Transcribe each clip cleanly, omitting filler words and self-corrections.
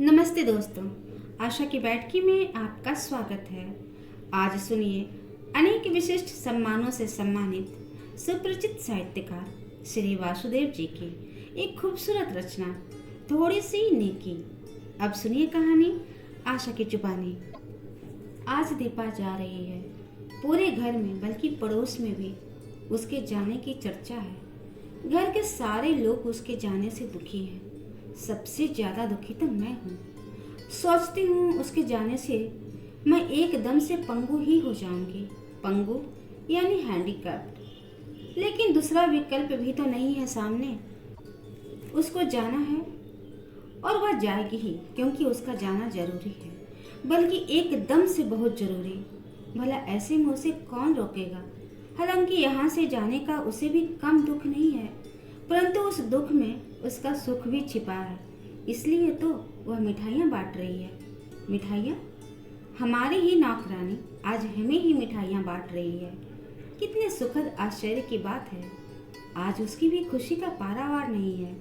नमस्ते दोस्तों, आशा की बैठकी में आपका स्वागत है। आज सुनिए अनेक विशिष्ट सम्मानों से सम्मानित सुपरिचित साहित्यकार श्री वासुदेव जी की एक खूबसूरत रचना थोड़ी सी नेकी। अब सुनिए कहानी आशा की जुबानी। आज दीपा जा रही है। पूरे घर में बल्कि पड़ोस में भी उसके जाने की चर्चा है। घर के सारे लोग उसके जाने से दुखी हैं। सबसे ज्यादा दुखी तो मैं हूँ। सोचती हूँ उसके जाने से मैं एकदम से पंगु ही हो जाऊंगी। पंगु यानी हैंडीकैप्ड। लेकिन दूसरा विकल्प भी तो नहीं है सामने। उसको जाना है और वह जाएगी ही, क्योंकि उसका जाना जरूरी है, बल्कि एकदम से बहुत जरूरी। भला ऐसे में उसे कौन रोकेगा। हालांकि यहाँ से जाने का उसे भी कम दुख नहीं है, परंतु उस दुख में उसका सुख भी छिपा है। इसलिए तो वह मिठाइयाँ बांट रही है। मिठाइयाँ? हमारी ही नौकरानी आज हमें ही मिठाइयाँ बांट रही है। कितने सुखद आश्चर्य की बात है। आज उसकी भी खुशी का पारावार नहीं है।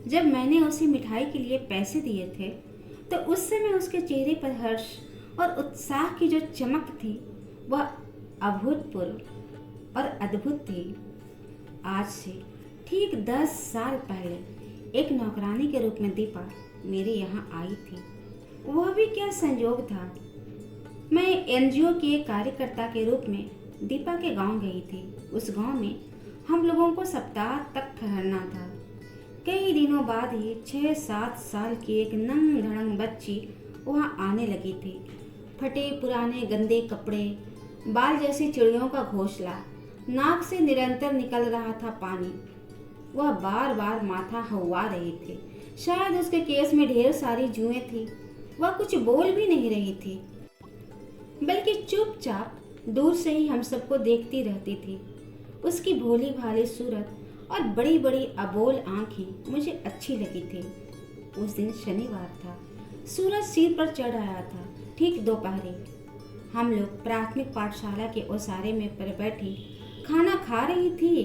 जब मैंने उसे मिठाई के लिए पैसे दिए थे तो उस समय उसके चेहरे पर हर्ष और उत्साह की जो चमक थी वह अभूतपूर्व और अद्भुत थी। आज से ठीक 10 साल पहले एक नौकरानी के रूप में दीपा मेरे यहाँ आई थी। वह भी क्या संयोग था। मैं एनजीओ के एक कार्यकर्ता के रूप में दीपा के गांव गई थी। उस गांव में हम लोगों को सप्ताह तक ठहरना था। कई दिनों बाद ही 6-7 साल की एक नंग धड़ंग बच्ची वहाँ आने लगी थी। फटे पुराने गंदे कपड़े, बाल जैसी चिड़ियों का घोंसला, नाक से निरंतर निकल रहा था पानी। वह बार बार माथा हवा रही थी। शायद उसके केस में ढेर सारी जुएं थी। वह कुछ बोल भी नहीं रही थी, बल्कि चुपचाप दूर से ही हम सबको देखती रहती थी। उसकी भोली भाली सूरत और बड़ी बड़ी अबोल आंखें मुझे अच्छी लगी थी। उस दिन शनिवार था। सूरज सिर पर चढ़ आया था। ठीक दोपहरी हम लोग प्राथमिक पाठशाला के ओसारे में पर बैठी खाना खा रही थी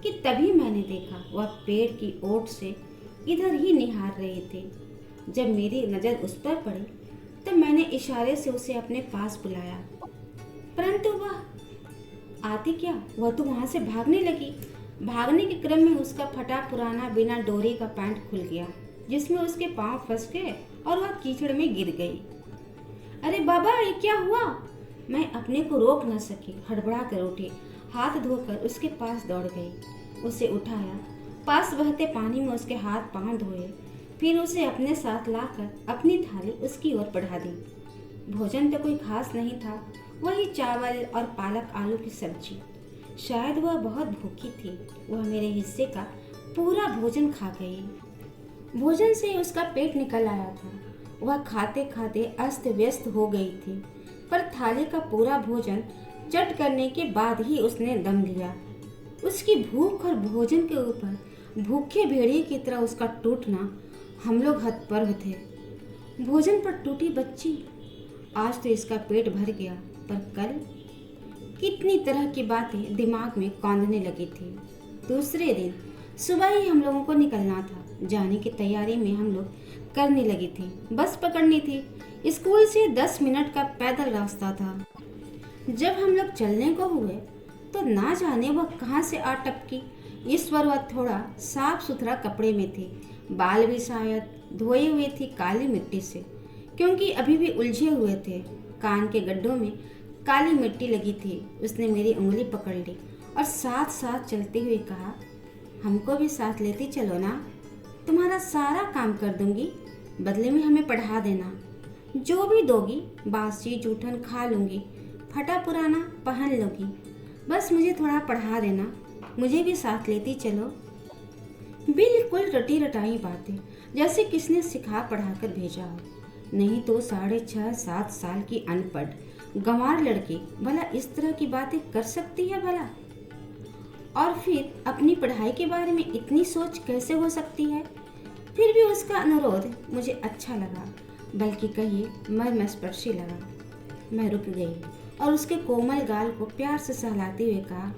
कि तभी मैंने देखा वह पेड़ की ओट से इधर ही निहार रही थी। जब मेरी नज़र उस पर पड़ी तब मैंने इशारे से उसे अपने पास बुलाया, परंतु वह आती क्या, वह तो वहां से भागने लगी। भागने के क्रम में उसका फटा पुराना बिना डोरी का पैंट खुल गया, जिसमें उसके पांव फंस गए और वह कीचड़ में गिर गई। अरे बाबा, ये क्या हुआ? मैं अपने को रोक न सकी, हड़बड़ा कर उठी, हाथ धोकर उसके पास दौड़ गई। उसे उठाया, पास बहते पानी में उसके हाथ पांव धोए, फिर उसे अपने साथ लाकर अपनी थाली उसकी ओर बढ़ा दी। भोजन तो कोई खास नहीं था, वही चावल और पालक आलू की सब्जी। शायद वह बहुत भूखी थी। वह मेरे हिस्से का पूरा भोजन खा गई। भोजन से उसका पेट निकल आया था। वह खाते खाते अस्त व्यस्त हो गई थी, पर थाली का पूरा भोजन चट करने के बाद ही उसने दम लिया। उसकी भूख और भोजन के ऊपर भूखे भेड़िए की तरह उसका टूटना, हम लोग हतप्रभ थे। भोजन पर टूटी बच्ची। आज तो इसका पेट भर गया, पर कल कितनी तरह की बातें दिमाग में कौंधने लगी थी। दूसरे दिन सुबह ही हम लोगों को निकलना था। जाने की तैयारी में हम लोग करने लगी थी। बस पकड़नी थी। स्कूल से 10 मिनट का पैदल रास्ता था। जब हम लोग चलने को हुए तो ना जाने वह कहाँ से आ टपकी। ईश्वर, वह थोड़ा साफ सुथरा कपड़े में थी। बाल भी शायद धोए हुए थी काली मिट्टी से, क्योंकि अभी भी उलझे हुए थे। कान के गड्ढों में काली मिट्टी लगी थी। उसने मेरी उंगली पकड़ ली और साथ साथ चलते हुए कहा, हमको भी साथ लेती चलो ना, तुम्हारा सारा काम कर दूंगी, बदले में हमें पढ़ा देना। जो भी दोगी बासी जूठन खा लूंगी, फटा पुराना पहन लूंगी, बस मुझे थोड़ा पढ़ा देना, मुझे भी साथ लेती चलो। बिल्कुल रटी रटाई बातें, जैसे किसने सिखा पढ़ा कर भेजा हो। नहीं तो 6.5-7 साल की अनपढ़ गंवार लड़की भला इस तरह की बातें कर सकती है भला? और फिर अपनी पढ़ाई के बारे में इतनी सोच कैसे हो सकती है? फिर भी उसका अनुरोध मुझे अच्छा लगा, बल्कि कहिए मर्मस्पर्शी लगा। मैं रुक गई और उसके कोमल गाल को प्यार से सहलाते हुए कहा,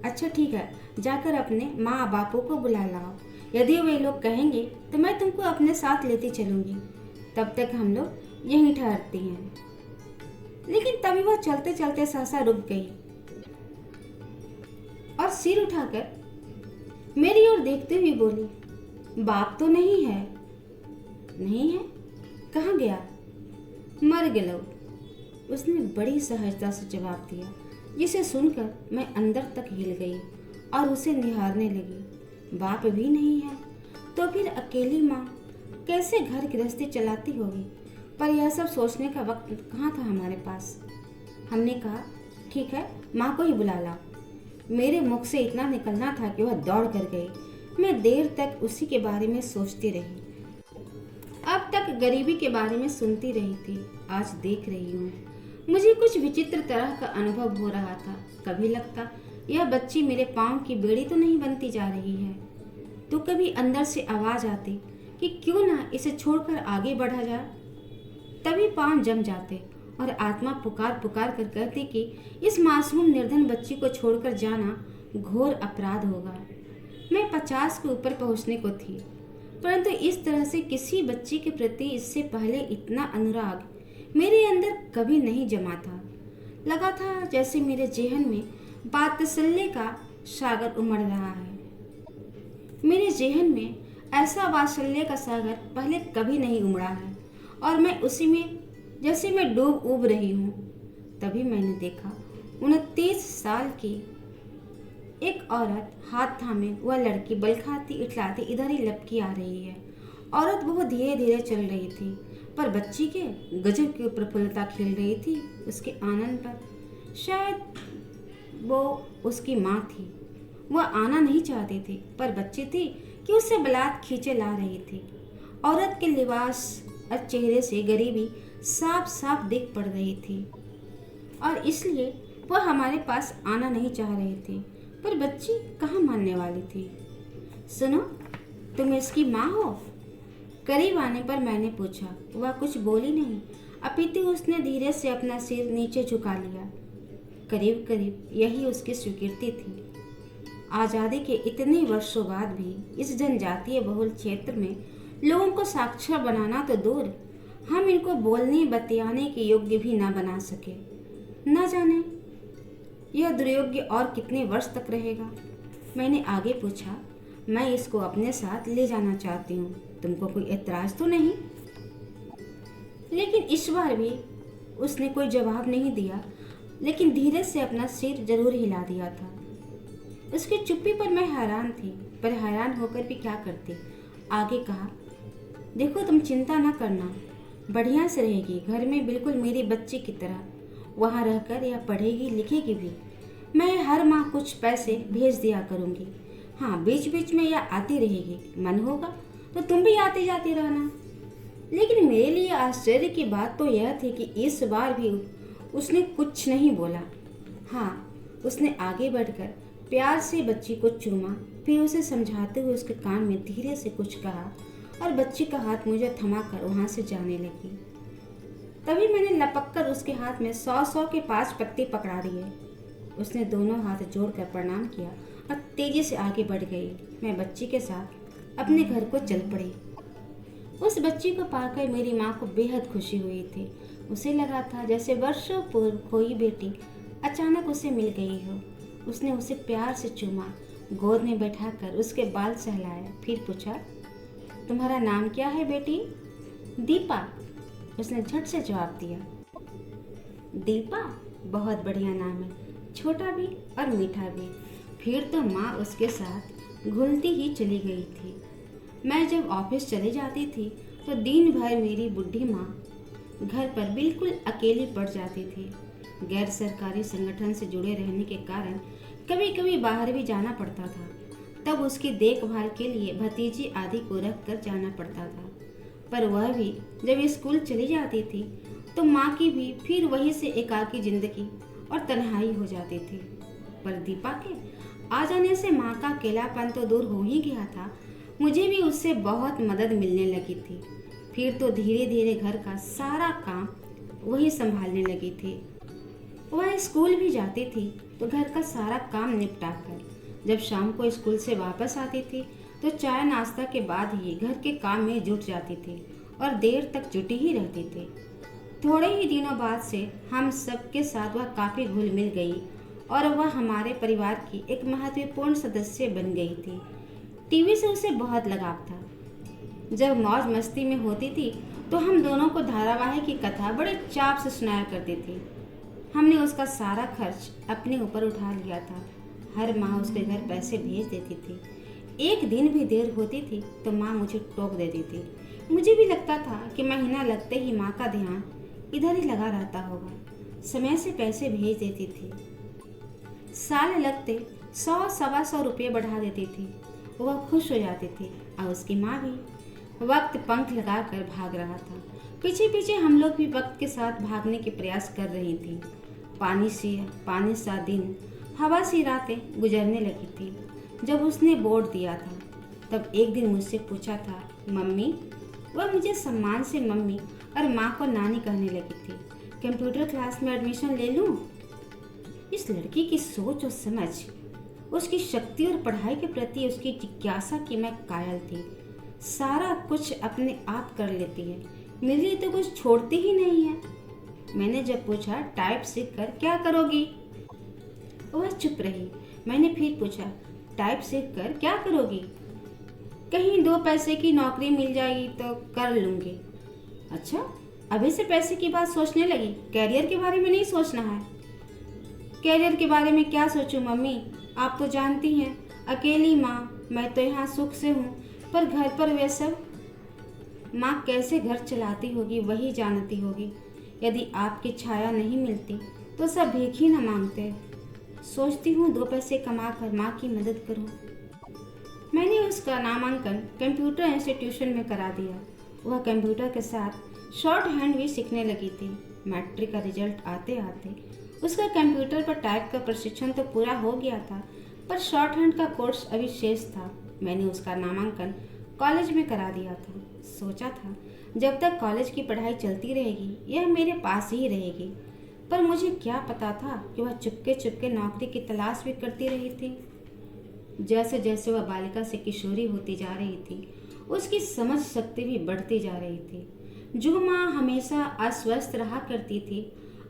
अच्छा ठीक है, जाकर अपने माँ बापों को बुला लाओ। यदि वे लोग कहेंगे तो मैं तुमको अपने साथ लेती चलूंगी, तब तक हम लोग यहीं ठहरते हैं। लेकिन तभी वह चलते चलते सहसा रुक गई और सिर उठाकर मेरी ओर देखते हुए बोली, बाप तो नहीं है? नहीं है? कहाँ गया? मर गया, उसने बड़ी सहजता से जवाब दिया, जिसे सुनकर मैं अंदर तक हिल गई और उसे निहारने लगी। बाप भी नहीं है तो फिर अकेली माँ कैसे घर गृहस्थी चलाती होगी? पर यह सब सोचने का वक्त कहाँ था हमारे पास। हमने कहा, ठीक है, माँ को ही बुला लाओ। मेरे मुख से इतना निकलना था कि वह दौड़ कर गई। मैं देर तक उसी के बारे में सोचती रही। अब तक गरीबी के बारे में सुनती रही थी, आज देख रही हूँ। मुझे कुछ विचित्र तरह का अनुभव हो रहा था। कभी लगता यह बच्ची मेरे पाँव की बेड़ी तो नहीं बनती जा रही है, तो कभी अंदर से आवाज आती कि क्यों ना इसे छोड़कर आगे बढ़ा जाए। तभी पाँव जम जाते और आत्मा पुकार पुकार कर कहती कि इस मासूम निर्धन बच्ची को छोड़कर जाना घोर अपराध होगा। मैं 50 के ऊपर पहुंचने को थी, परंतु इस तरह से किसी बच्ची के प्रति इससे पहले इतना अनुराग मेरे अंदर कभी नहीं जमा था। लगा था जैसे मेरे जेहन में वात्सल्य का सागर उमड़ रहा है। मेरे जेहन में ऐसा वात्सल्य का सागर पहले कभी नहीं उमड़ा है और मैं उसी में जैसे मैं डूब उब रही हूँ। तभी मैंने देखा 29 साल की एक औरत हाथ थामे वह लड़की बलखाती इठलाती इधर ही लपकी आ रही है। औरत बहुत धीरे धीरे चल रही थी, पर बच्ची के गजब की प्रफुल्लता खिल रही थी उसके आनंद पर। शायद वो उसकी माँ थी। वह आना नहीं चाहती थी, पर बच्ची थी कि उसे बलात् खींचे ला रही थी। औरत के लिबास और चेहरे से गरीबी साफ साफ दिख पड़ रही थी और इसलिए वह हमारे पास आना नहीं चाह रही थी, पर बच्ची कहाँ मानने वाली थी। सुनो, तुम इसकी माँ हो? करीब आने पर मैंने पूछा। वह कुछ बोली नहीं, अपितु उसने धीरे से अपना सिर नीचे झुका लिया। करीब करीब यही उसकी स्वीकृति थी। आज़ादी के इतने वर्षों बाद भी इस जनजातीय बहुल क्षेत्र में लोगों को साक्षर बनाना तो दूर, हम इनको बोलने बतियाने के योग्य भी ना बना सके। न जाने यह दुर्योग्य और कितने वर्ष तक रहेगा। मैंने आगे पूछा, मैं इसको अपने साथ ले जाना चाहती हूँ, तुमको कोई एतराज तो नहीं? लेकिन इस बार भी उसने कोई जवाब नहीं दिया, लेकिन धीरे से अपना सिर जरूर हिला दिया था। उसकी चुप्पी पर मैं हैरान थी, पर हैरान होकर भी क्या करती। आगे कहा, देखो तुम चिंता न करना, बढ़िया से रहेगी घर में, बिल्कुल मेरी बच्ची की तरह। वहाँ रहकर यह पढ़ेगी लिखेगी भी। मैं हर माह कुछ पैसे भेज दिया करूँगी। हाँ, बीच बीच में यह आती रहेगी, मन होगा तो तुम भी आती जाती रहना। लेकिन मेरे लिए आश्चर्य की बात तो यह थी कि इस बार भी उसने कुछ नहीं बोला। हाँ, उसने आगे बढ़कर प्यार से बच्ची को चूमा, फिर उसे समझाते हुए उसके कान में धीरे से कुछ कहा और बच्ची का हाथ मुझे थमाकर वहाँ से जाने लगी। तभी मैंने लपक कर उसके हाथ में 100 के 5 पत्ते पकड़ा दिए। उसने दोनों हाथ जोड़कर प्रणाम किया और तेजी से आगे बढ़ गई। मैं बच्ची के साथ अपने घर को चल पड़ी। उस बच्ची को पाकर मेरी माँ को बेहद खुशी हुई थी। उसे लगा था जैसे वर्षों पूर्व कोई बेटी अचानक उसे मिल गई हो। उसने उसे प्यार से चूमा, गोद में बैठाकर उसके बाल सहलाया, फिर पूछा, तुम्हारा नाम क्या है बेटी? दीपा, उसने झट से जवाब दिया। दीपा बहुत बढ़िया नाम है, छोटा भी और मीठा भी। फिर तो माँ उसके साथ घुलती ही चली गई थी। मैं जब ऑफिस चली जाती थी तो दिन भर मेरी बुढ़ी माँ घर पर बिल्कुल अकेली पड़ जाती थी। गैर सरकारी संगठन से जुड़े रहने के कारण कभी कभी बाहर भी जाना पड़ता था। तब उसकी देखभाल के लिए भतीजी आदि को रख कर जाना पड़ता था। पर वह भी जब स्कूल चली जाती थी तो माँ की भी फिर वही से एकाकी जिंदगी और तन्हाई हो जाती थी। पर दीपा के आ जाने से माँ का अकेलापन तो दूर हो ही गया था, मुझे भी उससे बहुत मदद मिलने लगी थी। फिर तो धीरे धीरे घर का सारा काम वही संभालने लगी थी। वह स्कूल भी जाती थी तो घर का सारा काम निपटा कर जब शाम को स्कूल से वापस आती थी तो चाय नाश्ता के बाद ही घर के काम में जुट जाती थी और देर तक जुटी ही रहती थी। थोड़े ही दिनों बाद से हम सबके साथ वह काफ़ी घुल मिल गई और वह हमारे परिवार की एक महत्वपूर्ण सदस्य बन गई थी। टीवी से उसे बहुत लगाव था। जब मौज मस्ती में होती थी तो हम दोनों को धारावाहिक की कथा बड़े चाव से सुनाया करती थी। हमने उसका सारा खर्च अपने ऊपर उठा लिया था। हर माह उसके घर पैसे भेज देती थी। एक दिन भी देर होती थी तो माँ मुझे टोक देती थी। मुझे भी लगता था कि महीना लगते ही माँ का ध्यान इधर ही लगा रहता होगा। समय से पैसे भेज देती थी। साल लगते 100-125 रुपये बढ़ा देती थी। वह खुश हो जाती थी और उसकी माँ भी। वक्त पंख लगाकर भाग रहा था। पीछे पीछे हम लोग भी वक्त के साथ भागने के प्रयास कर रही थी। पानी सा दिन, हवा सी रातें गुजरने लगी थी। जब उसने बोर्ड दिया था तब एक दिन मुझसे पूछा था, मम्मी। वह मुझे सम्मान से मम्मी और माँ को नानी कहने लगी थी। कंप्यूटर क्लास में एडमिशन ले लूँ? इस लड़की की सोच और समझ, उसकी शक्ति और पढ़ाई के प्रति उसकी जिज्ञासा की मैं कायल थी। सारा कुछ अपने आप कर लेती है, मेरे लिए तो कुछ छोड़ती ही नहीं है। मैंने जब पूछा टाइप सीख कर क्या करोगी, वह चुप रही। मैंने फिर पूछा टाइप सीख कर क्या करोगी? कहीं 2 पैसे की नौकरी मिल जाएगी तो कर लूँगी। अच्छा, अभी से पैसे की बात सोचने लगी, कैरियर के बारे में नहीं सोचना है? कैरियर के बारे में क्या सोचूं मम्मी, आप तो जानती हैं, अकेली माँ, मैं तो यहाँ सुख से हूँ, पर घर पर वे सब। माँ कैसे घर चलाती होगी वही जानती होगी। यदि आपकी छाया नहीं मिलती तो सब भीख ही न मांगते। सोचती हूँ 2 पैसे कमा कर माँ की मदद करूँ। मैंने उसका नामांकन कंप्यूटर इंस्टीट्यूशन में करा दिया। वह कंप्यूटर के साथ शॉर्ट हैंड भी सीखने लगी थी। मैट्रिक का रिजल्ट आते आते उसका कंप्यूटर पर टाइप का प्रशिक्षण तो पूरा हो गया था, पर शॉर्ट हैंड का कोर्स अभी शेष था। मैंने उसका नामांकन कॉलेज में करा दिया था। सोचा था जब तक कॉलेज की पढ़ाई चलती रहेगी यह मेरे पास ही रहेगी, पर मुझे क्या पता था कि वह चुपके चुपके नौकरी की तलाश भी करती रही थी। जैसे जैसे वह बालिका से किशोरी होती जा रही थी, उसकी समझ शक्ति भी बढ़ती जा रही थी। जो माँ हमेशा अस्वस्थ रहा करती थी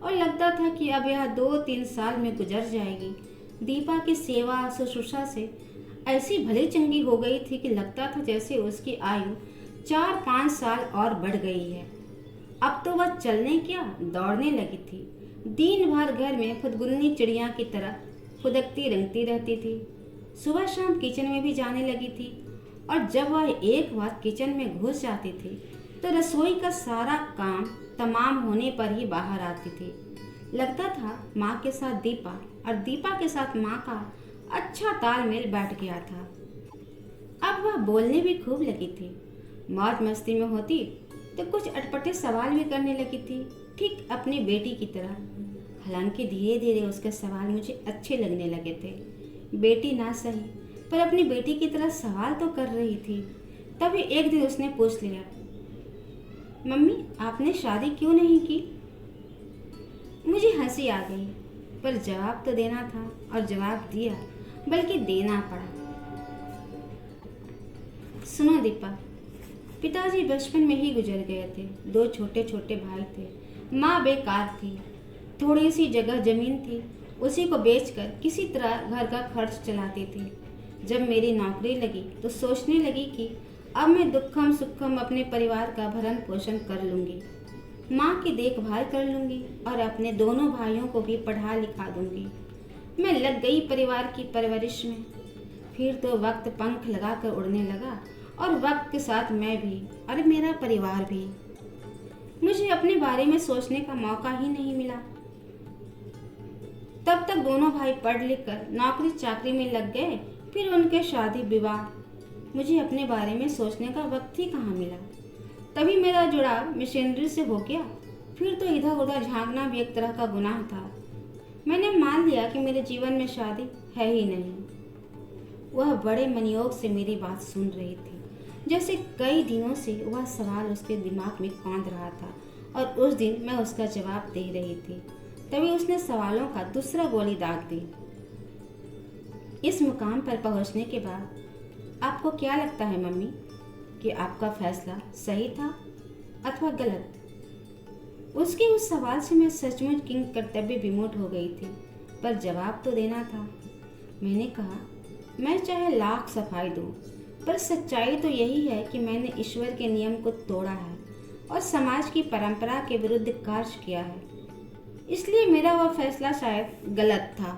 और लगता था कि अब यह 2-3 साल में गुजर जाएगी, दीपा की सेवा शुश्रूषा से ऐसी भली चंगी हो गई थी कि लगता था जैसे उसकी आयु 4-5 साल और बढ़ गई है। अब तो वह चलने क्या दौड़ने लगी थी। दिन भर घर में फुदगुन्नी चिड़िया की तरह फुदकती रंगती रहती थी। सुबह शाम किचन में भी जाने लगी थी और जब वह एक बार किचन में घुस जाती थी तो रसोई का सारा काम तमाम होने पर ही बाहर आती थी। लगता था माँ के साथ दीपा और दीपा के साथ माँ का अच्छा तालमेल बैठ गया था। अब वह बोलने भी खूब लगी थी। मौज मस्ती में होती तो कुछ अटपटे सवाल भी करने लगी थी, ठीक अपनी बेटी की तरह। हालांकि धीरे धीरे उसके सवाल मुझे अच्छे लगने लगे थे। बेटी ना सही पर अपनी बेटी की तरह सवाल तो कर रही थी। तभी एक दिन उसने पूछ लिया, मम्मी आपने शादी क्यों नहीं की? मुझे हंसी आ गई, पर जवाब तो देना था और जवाब दिया, बल्कि देना पड़ा। सुनो दीपा, पिताजी बचपन में ही गुजर गए थे। 2 छोटे छोटे भाई थे। माँ बेकार थी। थोड़ी सी जगह जमीन थी, उसी को बेचकर किसी तरह घर का खर्च चलाती थी। जब मेरी नौकरी लगी तो सोचने लगी कि अब मैं दुखम सुखम अपने परिवार का भरण पोषण कर लूँगी, माँ की देखभाल कर लूँगी और अपने दोनों भाइयों को भी पढ़ा लिखा दूँगी। मैं लग गई परिवार की परवरिश में। फिर तो वक्त पंख लगाकर उड़ने लगा और वक्त के साथ मैं भी और मेरा परिवार भी। मुझे अपने बारे में सोचने का मौका ही नहीं मिला। तब तक दोनों भाई पढ़ लिख कर नौकरी चाकरी में लग गए, फिर उनके शादी विवाह। मुझे अपने बारे में सोचने का वक्त ही कहाँ मिला। तभी मेरा जुड़ाव मिशनरी से हो गया। फिर तो इधर उधर झांकना भी एक तरह का गुनाह था। मैंने मान लिया कि मेरे जीवन में शादी है ही नहीं। वह बड़े मनयोग से मेरी बात सुन रही थी, जैसे कई दिनों से वह सवाल उसके दिमाग में कौंध रहा था और उस दिन मैं उसका जवाब दे रही थी। तभी उसने सवालों का दूसरा गोली दाग दी। इस मुकाम पर पहुंचने के बाद आपको क्या लगता है मम्मी कि आपका फैसला सही था अथवा गलत? उसके उस सवाल से मैं सचमुच किंग कर्तव्य विमोट हो गई थी, पर जवाब तो देना था। मैंने कहा, मैं चाहे लाख सफाई दूं, पर सच्चाई तो यही है कि मैंने ईश्वर के नियम को तोड़ा है और समाज की परंपरा के विरुद्ध कार्य किया है। इसलिए मेरा वह फैसला शायद गलत था,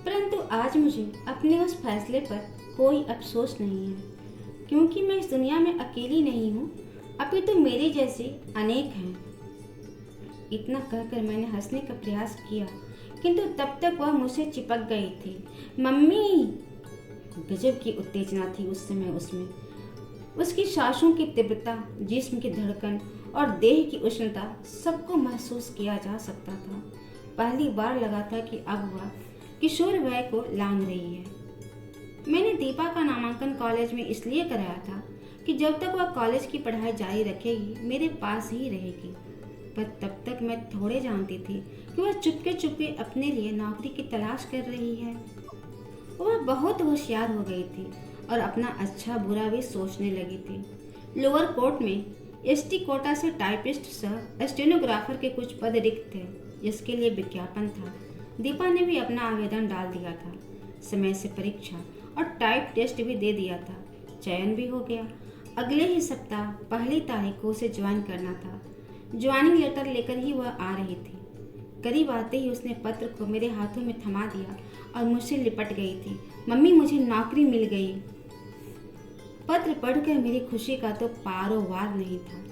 परंतु आज मुझे अपने उस फैसले पर कोई अफसोस नहीं है, क्योंकि मैं इस दुनिया में अकेली नहीं हूँ, अभी तो मेरे जैसे अनेक हैं। इतना कहकर मैंने हंसने का प्रयास किया, किंतु तब तक वह मुझसे चिपक गई थी। मम्मी! गजब की उत्तेजना थी उस समय उसमें। उसकी सांसों की तीव्रता, जिस्म की धड़कन और देह की उष्णता सबको महसूस किया जा सकता था। पहली बार लगा था कि अब वह किशोर वय को लांघ रही है। मैंने दीपा का नामांकन कॉलेज में इसलिए कराया था कि जब तक वह कॉलेज की पढ़ाई जारी रखेगी मेरे पास ही रहेगी, पर तब तक मैं थोड़े जानती थी कि वह चुपके चुपके अपने लिए नौकरी की तलाश कर रही है। वह बहुत होशियार हो गई थी और अपना अच्छा बुरा भी सोचने लगी थी। लोअर कोर्ट में एसटी कोटा से टाइपिस्ट सह स्टेनोग्राफर के कुछ पद रिक्त थे, जिसके लिए विज्ञापन था। दीपा ने भी अपना आवेदन डाल दिया था। समय से परीक्षा और टाइप टेस्ट भी दे दिया था। चयन भी हो गया। अगले ही सप्ताह पहली तारीख को उसे ज्वाइन करना था। ज्वाइनिंग लेटर लेकर ही वह आ रही थी। करीब आते ही उसने पत्र को मेरे हाथों में थमा दिया और मुझसे लिपट गई थी। मम्मी, मुझे नौकरी मिल गई। पत्र पढ़कर मेरी खुशी का तो पारोवार नहीं था।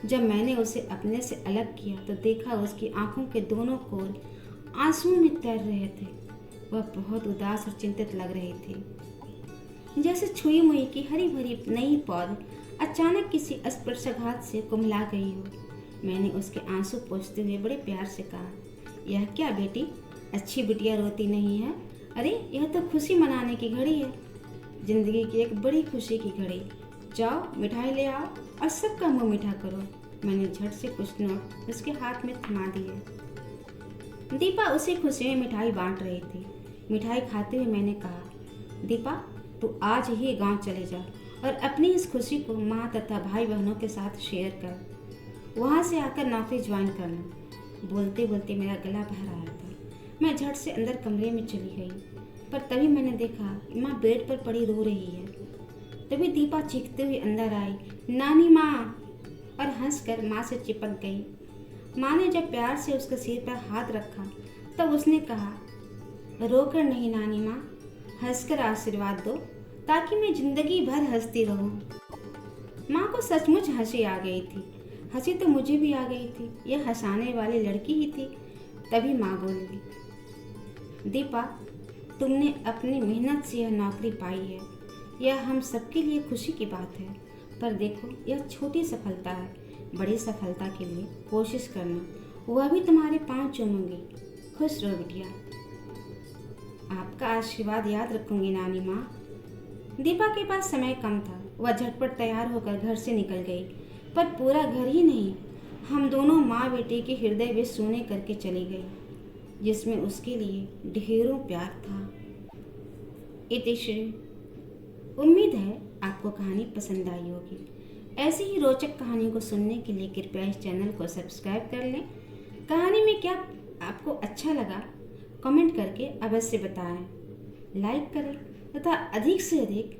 जब मैंने उसे अपने से अलग किया तो देखा उसकी आंखों के दोनों कोर आंसुओं में तैर रहे थे। वह बहुत उदास और चिंतित लग रही थी, जैसे छुई मुई की हरी भरी नई पौध अचानक किसी स्पर्शाघात से कुम्हला गई हो। मैंने उसके आंसू पोंछते हुए बड़े प्यार से कहा, यह क्या बेटी, अच्छी बिटिया रोती नहीं है? अरे यह तो खुशी मनाने की घड़ी है, जिंदगी की एक बड़ी खुशी की घड़ी। जाओ मिठाई ले आओ और सबका मुंह मीठा करो। मैंने झट से कुछ नोट उसके हाथ में थमा दिए। दीपा उसी खुशी में मिठाई बांट रही थी। मिठाई खाते हुए मैंने कहा, दीपा, तू आज ही गांव चले जा और अपनी इस खुशी को माँ तथा भाई बहनों के साथ शेयर कर। वहाँ से आकर नौकरी ज्वाइन करना। बोलते बोलते मेरा गला भर आया था। मैं झट से अंदर कमरे में चली गई, पर तभी मैंने देखा माँ बेड पर पड़ी रो रही है। तभी दीपा चीखते हुए अंदर आई, नानी माँ, और हंसकर माँ से चिपक गई। माँ ने जब प्यार से उसके सिर पर हाथ रखा तब उसने कहा, रोकर नहीं नानी माँ, हंसकर आशीर्वाद दो ताकि मैं जिंदगी भर हंसती रहूं। माँ को सचमुच हंसी आ गई थी। हंसी तो मुझे भी आ गई थी। यह हंसाने वाली लड़की ही थी। तभी माँ बोली, दीपा, तुमने अपनी मेहनत से यह नौकरी पाई है। यह हम सबके लिए खुशी की बात है, पर देखो यह छोटी सफलता है। बड़ी सफलता के लिए कोशिश करना, वह भी तुम्हारे पाँव चूमूंगी। खुश रहो बिटिया। आपका आशीर्वाद याद रखूंगी नानी माँ। दीपा के पास समय कम था। वह झटपट तैयार होकर घर से निकल गई, पर पूरा घर ही नहीं, हम दोनों माँ बेटी के हृदय भी सूने करके चली गई, जिसमें उसके लिए ढेरों प्यार था। इतिश्री। उम्मीद है आपको कहानी पसंद आई होगी। ऐसी ही रोचक कहानियों को सुनने के लिए कृपया इस चैनल को सब्सक्राइब कर लें। कहानी में क्या आपको अच्छा लगा कमेंट करके अवश्य बताएं। लाइक करें तथा अधिक से अधिक